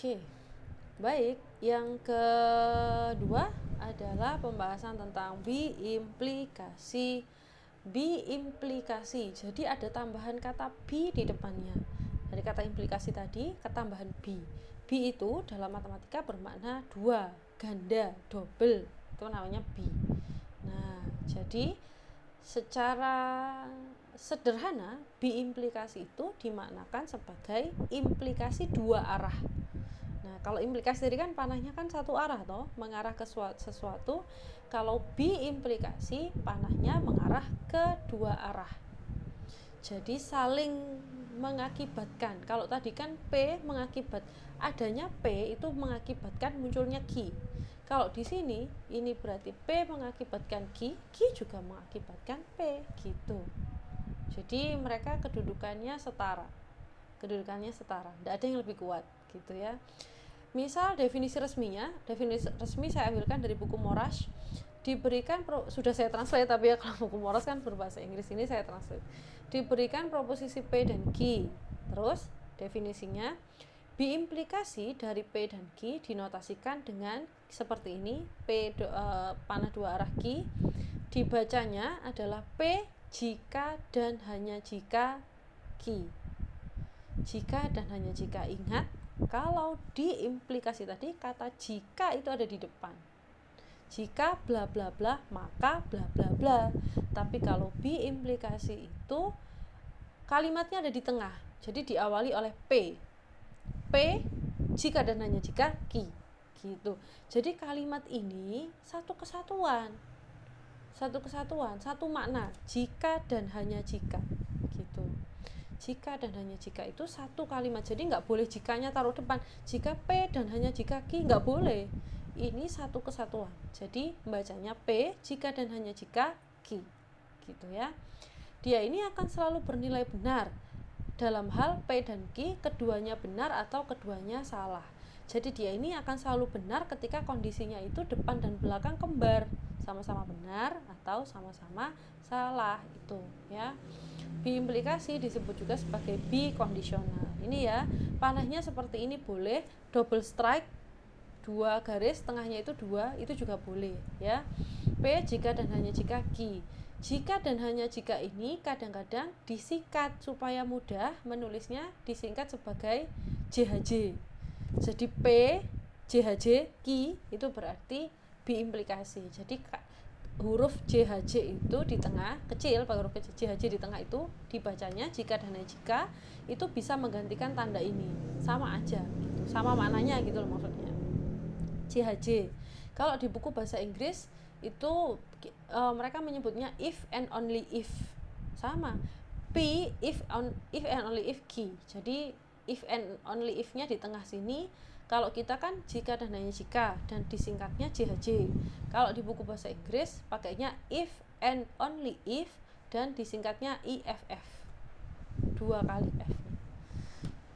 Oke, baik. Yang kedua adalah pembahasan tentang biimplikasi. Biimplikasi, jadi ada tambahan kata bi di depannya. Dari kata implikasi tadi, ketambahan bi. Bi itu dalam matematika bermakna dua, ganda, double. Itu namanya bi. Nah, jadi secara sederhana, biimplikasi itu dimaknakan sebagai implikasi dua arah. Nah, kalau implikasi tadi kan panahnya kan satu arah toh, mengarah ke sesuatu. Kalau biimplikasi panahnya mengarah ke dua arah. Jadi saling mengakibatkan. Kalau tadi kan P adanya P itu mengakibatkan munculnya Q. Kalau di sini ini berarti P mengakibatkan Q, Q juga mengakibatkan P gitu. Jadi mereka kedudukannya setara. Tidak ada yang lebih kuat gitu ya. Misal definisi resmi saya ambilkan dari buku Morash. Diberikan sudah saya translate, tapi ya kalau buku Morash kan berbahasa Inggris, ini saya translate. Diberikan proposisi P dan Q. Terus definisinya, biimplikasi dari P dan Q dinotasikan dengan seperti ini. Panah dua arah Q. Dibacanya adalah P jika dan hanya jika Q. Jika dan hanya jika, ingat, kalau di implikasi tadi kata jika itu ada di depan. Jika bla bla bla maka bla bla bla. Tapi kalau biimplikasi itu kalimatnya ada di tengah. Jadi diawali oleh P. P jika dan hanya jika Q. Gitu. Jadi kalimat ini satu kesatuan, satu makna, jika dan hanya jika gitu. Jika dan hanya jika itu satu kalimat, jadi nggak boleh jikanya taruh depan. Jika P dan hanya jika Q nggak boleh. Ini satu kesatuan. Jadi bacanya P jika dan hanya jika Q gitu ya. Dia ini akan selalu bernilai benar dalam hal P dan Q keduanya benar atau keduanya salah. Jadi dia ini akan selalu benar ketika kondisinya itu depan dan belakang kembar, sama-sama benar atau sama-sama salah itu ya. Biimplikasi disebut juga sebagai bikondisional. Ini ya, panahnya seperti ini boleh, double strike, dua garis, tengahnya itu dua, itu juga boleh ya. P jika dan hanya jika Q. Jika dan hanya jika ini kadang-kadang disingkat supaya mudah menulisnya, disingkat sebagai JHJ. Jadi P JHJ Q itu berarti biimplikasi. Jadi huruf JHJ itu di tengah kecil, huruf JHJ di tengah itu dibacanya jika dan jika itu bisa menggantikan tanda ini, sama aja gitu, sama maknanya gitu loh maksudnya. JHJ kalau di buku bahasa Inggris itu mereka menyebutnya if and only if, sama. P if and only if Q. Jadi if and only if-nya di tengah sini. Kalau kita kan jika dan hanya jika dan disingkatnya JHJ. Kalau di buku bahasa Inggris pakainya if and only if dan disingkatnya IFF. Dua kali F.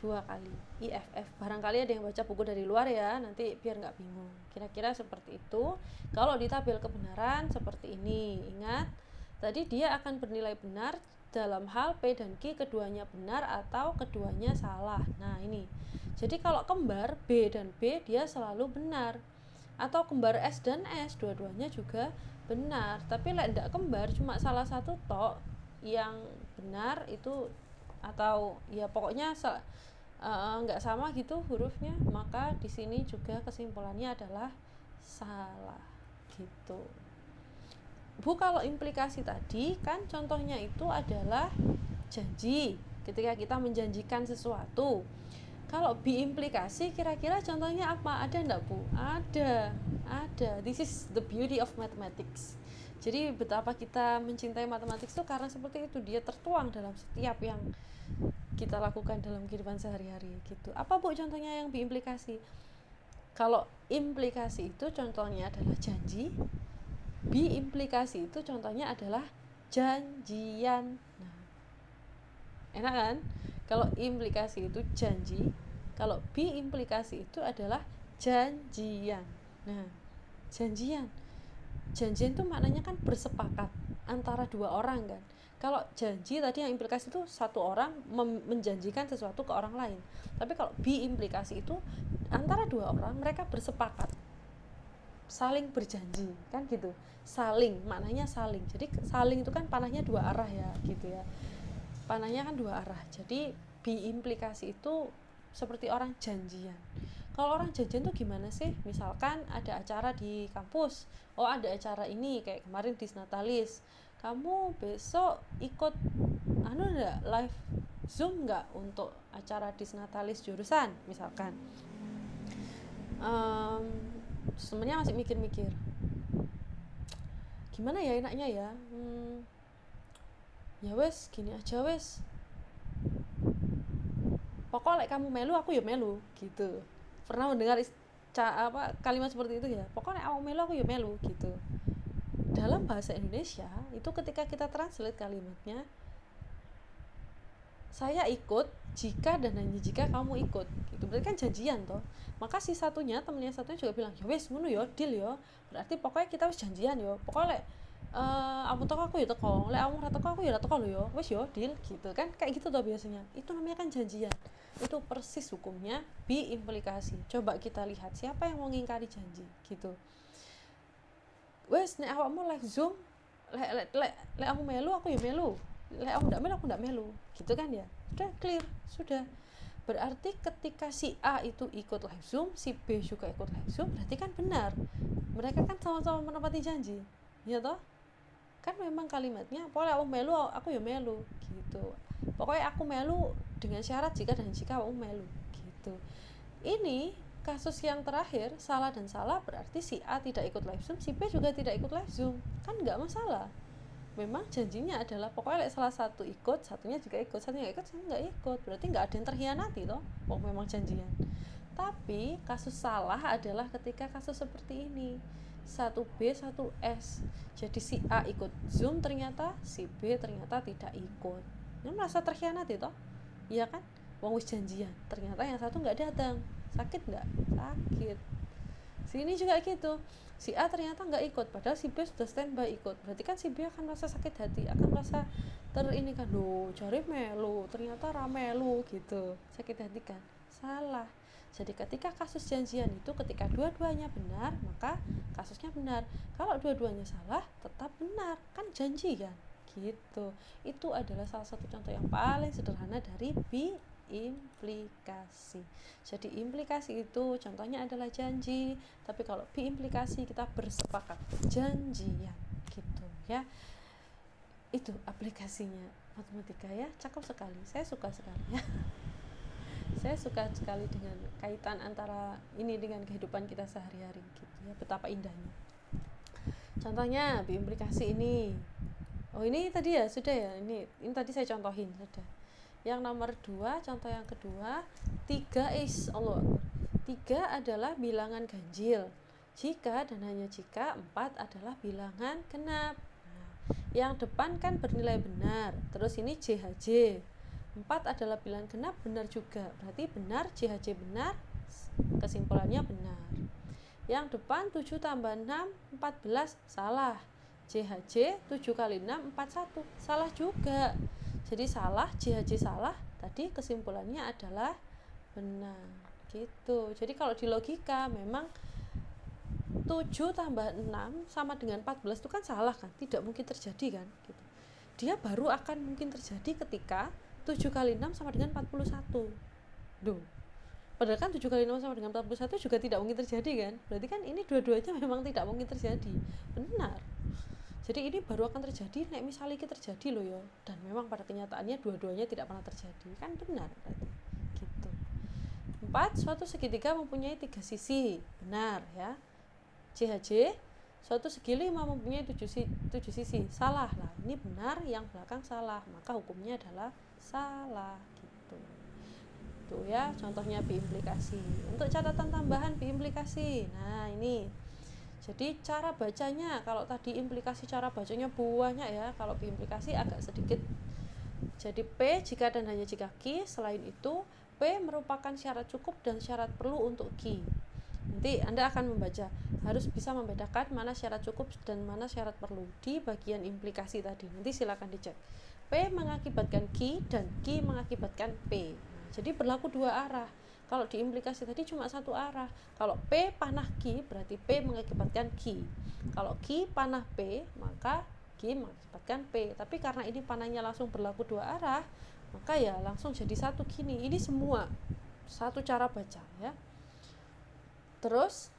Dua kali IFF. Barangkali ada yang baca buku dari luar ya, nanti biar nggak bingung. Kira-kira seperti itu. Kalau di tabel kebenaran seperti ini. Ingat, tadi dia akan bernilai benar dalam hal P dan Q keduanya benar atau keduanya salah. Nah ini, jadi kalau kembar B dan B dia selalu benar, atau kembar S dan S dua-duanya juga benar. Tapi tidak kembar cuma salah satu tok yang benar itu, atau ya pokoknya nggak sama gitu hurufnya, maka di sini juga kesimpulannya adalah salah gitu. Bu, kalau implikasi tadi kan contohnya itu adalah janji, ketika kita menjanjikan sesuatu. Kalau biimplikasi kira-kira contohnya apa? Ada enggak, Bu? Ada. This is the beauty of mathematics. Jadi betapa kita mencintai matematik itu karena seperti itu, dia tertuang dalam setiap yang kita lakukan dalam kehidupan sehari-hari gitu. Apa, Bu, contohnya yang biimplikasi? Kalau implikasi itu contohnya adalah janji, biimplikasi itu contohnya adalah janjian. Nah, enak kan? Kalau implikasi itu janji, kalau biimplikasi itu adalah janjian. Nah, janjian itu maknanya kan bersepakat antara dua orang kan. Kalau janji tadi yang implikasi itu satu orang menjanjikan sesuatu ke orang lain. Tapi kalau bi-implikasi itu antara dua orang, mereka bersepakat saling berjanji, kan gitu. Saling, maknanya saling. Jadi saling itu kan panahnya dua arah ya, gitu ya. Panahnya kan dua arah. Jadi bi-implikasi itu seperti orang janjian. Kalau orang janjian tuh gimana sih? Misalkan ada acara di kampus, oh ada acara ini kayak kemarin Disnatalis, kamu besok ikut enggak live Zoom enggak untuk acara Disnatalis jurusan misalkan. Sebenarnya masih mikir-mikir gimana ya enaknya ya. Ya wes gini aja wes, pokoknya kamu melu aku ya melu gitu. Pernah mendengar kalimat seperti itu ya, pokoknya aku melu aku ya melu gitu. Dalam bahasa Indonesia itu ketika kita translate kalimatnya, saya ikut jika dan hanya jika kamu ikut gitu, berarti kan janjian toh. Maka si satunya, temennya satunya juga bilang ya wes ngono yo, deal yo, berarti pokoknya kita wes janjian yo, pokoknya kamu teko aku ya teko, lek kamu ora teko aku ya ora teko lo yo, wes yo deal gitu kan, kayak gitu toh biasanya. Itu namanya kan janjian. Itu persis hukumnya bi implikasi. Coba kita lihat siapa yang mau ngingkari janji gitu. Wes nek awakmu live Zoom, lek aku melu aku ya melu, lek aku ndak melu gitu kan ya. Sudah clear, sudah. Berarti ketika si A itu ikut live Zoom, si B juga ikut live Zoom, berarti kan benar. Mereka kan sama-sama menepati janji. Ya toh? Kan memang kalimatnya pokoknya aku melu aku ya melu gitu. Pokoknya aku melu dengan syarat jika dan jika aku melu gitu. Ini kasus yang terakhir, salah dan salah, berarti si A tidak ikut live Zoom, si B juga tidak ikut live Zoom, kan nggak masalah. Memang janjinya adalah pokoknya salah satu ikut, satunya juga ikut, satunya ikut, satunya nggak ikut, berarti nggak ada yang terhianati toh, memang janjian. Tapi kasus salah adalah ketika kasus seperti ini, 1B 1S, jadi si A ikut Zoom ternyata si B ternyata tidak ikut, ini merasa terhianati toh, iya kan? Wong wis janjian, ternyata yang satu nggak datang. Sakit nggak? Sakit. Sini juga gitu, si A ternyata nggak ikut padahal si B sudah standby ikut, berarti kan si B akan merasa sakit hati, akan merasa ini kan, loh cari melu ternyata ramelu gitu, sakit hati kan. Salah. Jadi ketika kasus janjian itu, ketika dua-duanya benar maka kasusnya benar, kalau dua-duanya salah tetap benar, kan janji kan gitu. Itu adalah salah satu contoh yang paling sederhana dari implikasi. Jadi implikasi itu contohnya adalah janji, tapi kalau bi-implikasi kita bersepakat janjian gitu ya. Itu aplikasinya matematika ya, cakep sekali, saya suka sekali ya. Saya suka sekali dengan kaitan antara ini dengan kehidupan kita sehari-hari gitu ya, betapa indahnya. Contohnya bi-implikasi ini, oh ini tadi ya sudah ya, ini tadi saya contohin sudah. Yang nomor 2, contoh yang kedua, 3 adalah bilangan ganjil jika dan hanya jika 4 adalah bilangan genap. Nah, yang depan kan bernilai benar, terus ini JHJ, 4 adalah bilangan genap, benar juga, berarti benar, JHJ benar, kesimpulannya benar. Yang depan 7 tambah 6 14, salah, JHJ 7 kali 6 41, salah juga. Jadi salah, JHJ salah, tadi kesimpulannya adalah benar gitu. Jadi kalau di logika memang 7 tambah 6 sama dengan 14 itu kan salah kan, tidak mungkin terjadi kan gitu. Dia baru akan mungkin terjadi ketika 7 kali 6 sama dengan 41. Duh, padahal kan 7 kali 6 sama dengan 41 juga tidak mungkin terjadi kan. Berarti kan ini dua-duanya memang tidak mungkin terjadi. Benar. Jadi ini baru akan terjadi nek misalnya ini terjadi loh ya, dan memang pada kenyataannya dua-duanya tidak pernah terjadi, kan benar berarti gitu. 4, suatu segitiga mempunyai 3 sisi, benar ya. JHJ, suatu segi 5 mempunyai 7 sisi, salah lah, ini benar, yang belakang salah, maka hukumnya adalah salah gitu. Tuh ya contohnya bi-implikasi. Untuk catatan tambahan bi-implikasi, nah ini, jadi cara bacanya, kalau tadi implikasi cara bacanya banyak ya, kalau bi-implikasi agak sedikit. Jadi P jika dan hanya jika Q, selain itu P merupakan syarat cukup dan syarat perlu untuk Q. Nanti Anda akan membaca, harus bisa membedakan mana syarat cukup dan mana syarat perlu di bagian implikasi tadi. Nanti silakan dicek. P mengakibatkan Q dan Q mengakibatkan P. Jadi berlaku dua arah. Kalau di implikasi tadi cuma satu arah. Kalau P panah Q berarti P mengakibatkan Q. Kalau Q panah P maka Q mengakibatkan P. Tapi karena ini panahnya langsung berlaku dua arah, maka ya langsung jadi satu gini. Ini semua satu cara baca ya. Terus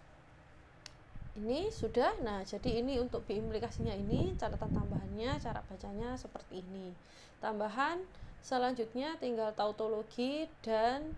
ini sudah. Nah, jadi ini untuk implikasinya ini, catatan tambahannya, cara bacanya seperti ini. Tambahan selanjutnya tinggal tautologi dan